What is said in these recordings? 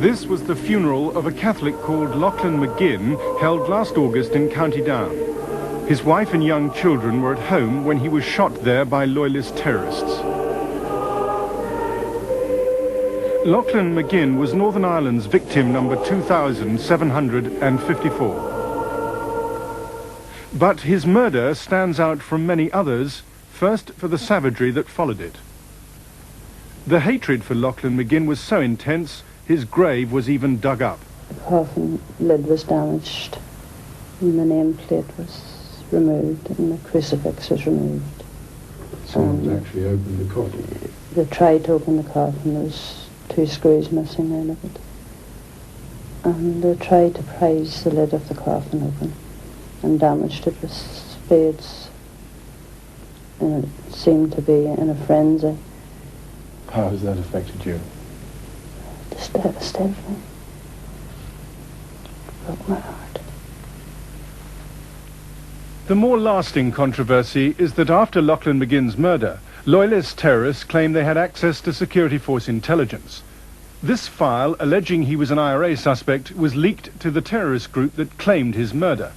This was the funeral of a Catholic called Lachlan McGinn, held last August in County Down. His wife and young children were at home when he was shot there by loyalist terrorists. Lachlan McGinn was Northern Ireland's victim number 2,754. But his murder stands out from many others, first for the savagery that followed it. The hatred for Lachlan McGinn was so intense, his grave was even dug up. The coffin lid was damaged, and the nameplate was removed, and the crucifix was removed. Someone's actually opened the coffin? They tried to open the coffin. There was 2 screws missing out of it. And they tried to prise the lid of the coffin open and damaged it with spades. And it seemed to be in a frenzy. How has that affected you? Just devastatingly. Broke my heart. The more lasting controversy is that after Lachlan McGinn's murder, loyalist terrorists claim they had access to security force intelligence. This file, alleging he was an IRA suspect, was leaked to the terrorist group that claimed his murder.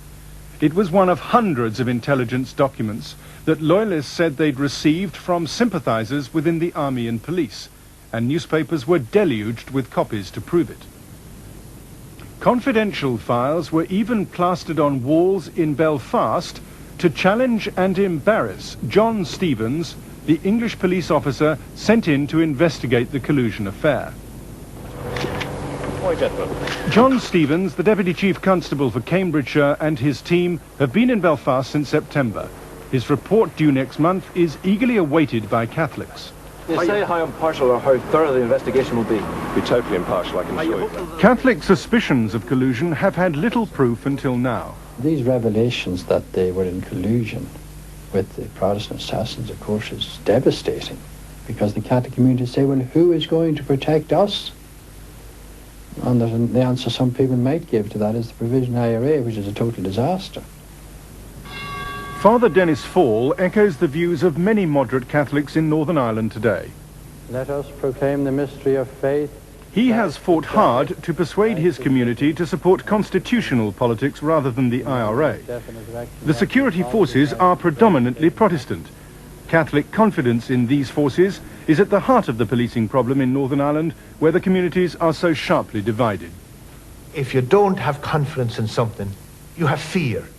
It was one of hundreds of intelligence documents that loyalists said they'd received from sympathizers within the army and police, and newspapers were deluged with copies to prove it. Confidential files were even plastered on walls in Belfast to challenge and embarrass John Stevens, the English police officer sent in to investigate the collusion affair. John Stevens, the Deputy Chief Constable for Cambridgeshire, and his team have been in Belfast since September. His report, due next month, is eagerly awaited by Catholics. You say how impartial or how thorough the investigation will be? Be totally impartial, I can assure you. Catholic suspicions of collusion have had little proof until now. These revelations that they were in collusion with the Protestant assassins, of course, is devastating, because the Catholic community say, well, who is going to protect us? And the answer some people might give to that is the Provision IRA, which is a total disaster. Father Dennis Fall echoes the views of many moderate Catholics in Northern Ireland today. Let us proclaim the mystery of faith. He has fought hard to persuade his community to support constitutional politics rather than the IRA. The security forces are predominantly Protestant. Catholic confidence in these forces is at the heart of the policing problem in Northern Ireland, where the communities are so sharply divided. If you don't have confidence in something, you have fear.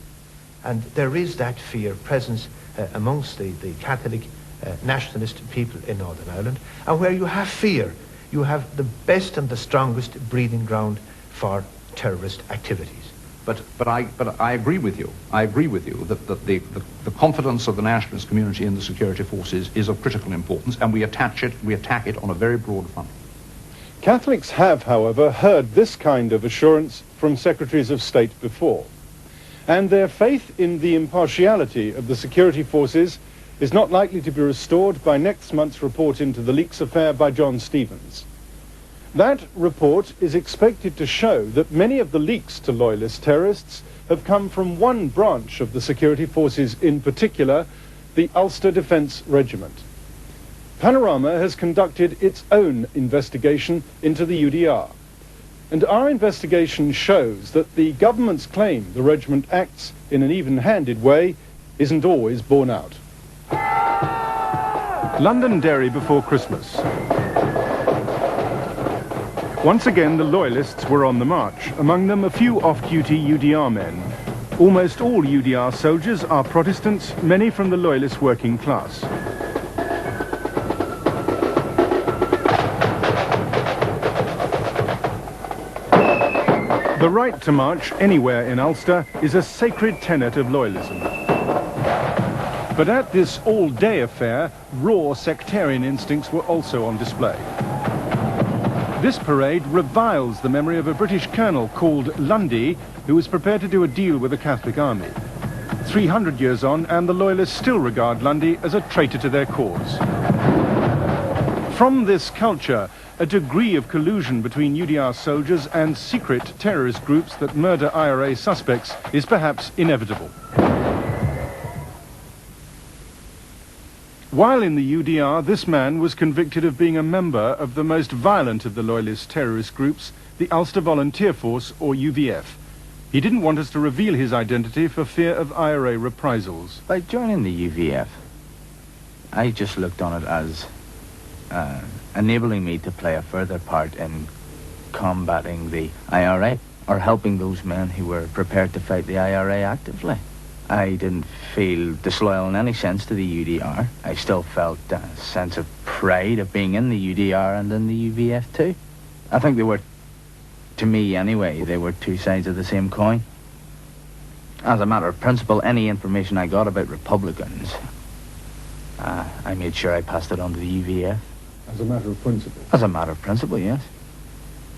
And there is that fear presence amongst the Catholic nationalist people in Northern Ireland. And where you have fear, you have the best and the strongest breeding ground for terrorist activities. But I agree with you. I agree with you that the confidence of the nationalist community in the security forces is of critical importance, and we attack it on a very broad front. Catholics have, however, heard this kind of assurance from secretaries of state before. And their faith in the impartiality of the security forces is not likely to be restored by next month's report into the leaks affair by John Stevens. That report is expected to show that many of the leaks to loyalist terrorists have come from one branch of the security forces, in particular, the Ulster Defence Regiment. Panorama has conducted its own investigation into the UDR. And our investigation shows that the government's claim the regiment acts in an even-handed way isn't always borne out. Londonderry before Christmas. Once again, the loyalists were on the march, among them a few off-duty UDR men. Almost all UDR soldiers are Protestants, many from the loyalist working class. The right to march anywhere in Ulster is a sacred tenet of loyalism. But at this all-day affair, raw sectarian instincts were also on display. This parade reviles the memory of a British colonel called Lundy, who was prepared to do a deal with the Catholic army. 300 years on, and the loyalists still regard Lundy as a traitor to their cause. From this culture, a degree of collusion between UDR soldiers and secret terrorist groups that murder IRA suspects is perhaps inevitable. While in the UDR, this man was convicted of being a member of the most violent of the Loyalist terrorist groups, the Ulster Volunteer Force, or UVF. He didn't want us to reveal his identity for fear of IRA reprisals. By joining the UVF, I just looked on it as enabling me to play a further part in combating the IRA, or helping those men who were prepared to fight the IRA actively. I didn't feel disloyal in any sense to the UDR. I still felt a sense of pride of being in the UDR and in the UVF too. I think they were, to me anyway, they were two sides of the same coin. As a matter of principle, any information I got about Republicans, I made sure I passed it on to the UVF. As a matter of principle? As a matter of principle, yes.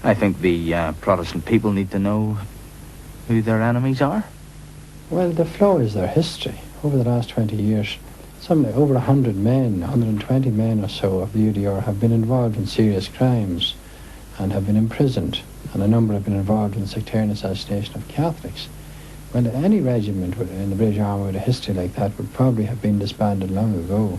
I think the Protestant people need to know who their enemies are. Well, the flaw is their history. Over the last 20 years, over 100 men, 120 men or so of the UDR have been involved in serious crimes and have been imprisoned, and a number have been involved in the sectarian assassination of Catholics. Well, any regiment in the British Army with a history like that would probably have been disbanded long ago.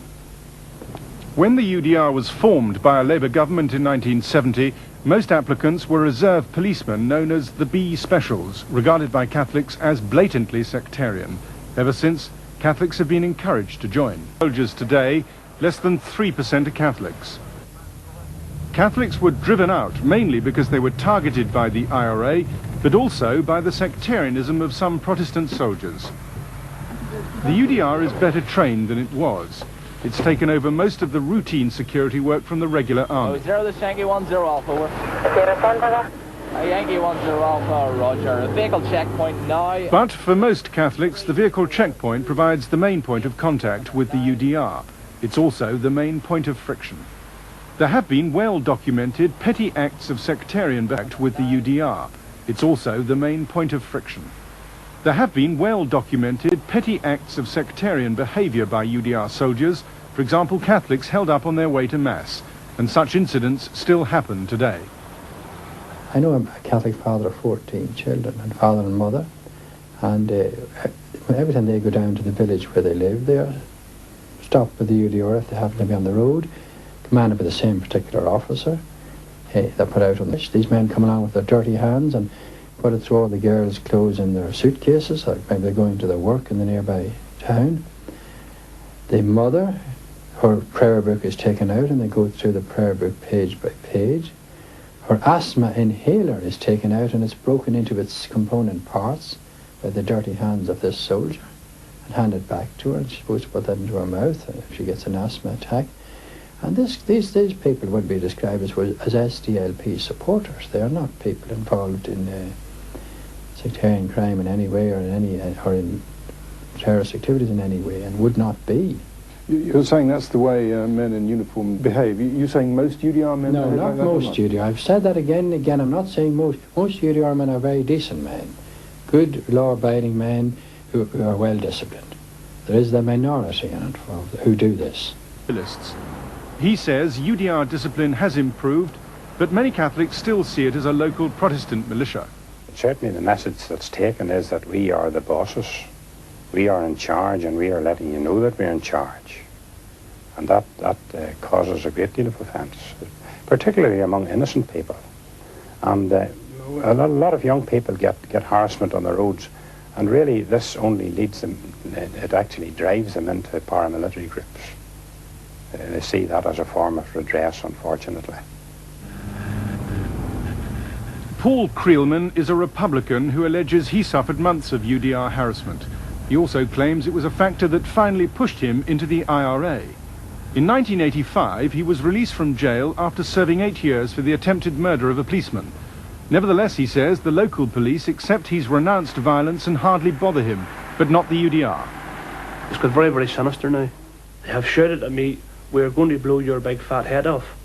When the UDR was formed by a Labour government in 1970, most applicants were reserve policemen known as the B Specials, regarded by Catholics as blatantly sectarian. Ever since, Catholics have been encouraged to join. Soldiers today, less than 3% are Catholics. Catholics were driven out mainly because they were targeted by the IRA, but also by the sectarianism of some Protestant soldiers. The UDR is better trained than it was. It's taken over most of the routine security work from the regular army. Zero, this Yankee 10 Alpha, over. Yankee 10 Alpha, roger. A vehicle checkpoint now. But for most Catholics, the vehicle checkpoint provides the main point of contact with the UDR. It's also the main point of friction. There have been well-documented petty acts of sectarian act with the UDR. It's also the main point of friction. There have been well-documented petty acts of sectarian behaviour by UDR soldiers, for example Catholics held up on their way to Mass, and such incidents still happen today. I know I'm a Catholic father of 14 children, and father and mother, and every time they go down to the village where they live, they are stopped by the UDR if they happen to be on the road, commanded by the same particular officer. They're put out on this. These men come along with their dirty hands and put it through all the girls' clothes in their suitcases, or maybe they're going to their work in the nearby town. The mother, her prayer book is taken out and they go through the prayer book page by page. Her asthma inhaler is taken out and it's broken into its component parts by the dirty hands of this soldier and handed back to her, and she's supposed to put that into her mouth if she gets an asthma attack. And these people would be described as SDLP supporters. They are not people involved in sectarian crime in any way or in terrorist activities in any way, and would not be. You're saying that's the way men in uniform behave. You're saying most UDR men behave like that? No, not most UDR. I've said that again and again. I'm not saying most. Most UDR men are very decent men, good law-abiding men who are well disciplined. There is the minority in it who do this. He says UDR discipline has improved, but many Catholics still see it as a local Protestant militia. Certainly the message that's taken is that we are the bosses. We are in charge, and we are letting you know that we're in charge. And that causes a great deal of offence, particularly among innocent people. And a lot of young people get harassment on the roads, and really this only leads them, it actually drives them into paramilitary groups. They see that as a form of redress, unfortunately. Paul Creelman is a Republican who alleges he suffered months of UDR harassment. He also claims it was a factor that finally pushed him into the IRA. In 1985, he was released from jail after serving 8 years for the attempted murder of a policeman. Nevertheless, he says, the local police accept he's renounced violence and hardly bother him, but not the UDR. It's got very, very sinister now. They have shouted at me, "We're going to blow your big fat head off."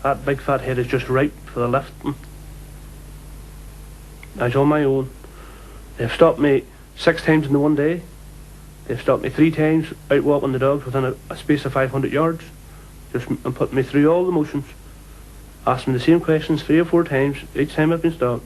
That big fat head is just ripe for the lifting. I was on my own. They've stopped me 6 times in the one day. They've stopped me 3 times out walking the dogs within a space of 500 yards. And put me through all the motions. Asked me the same questions 3 or 4 times each time I've been stopped.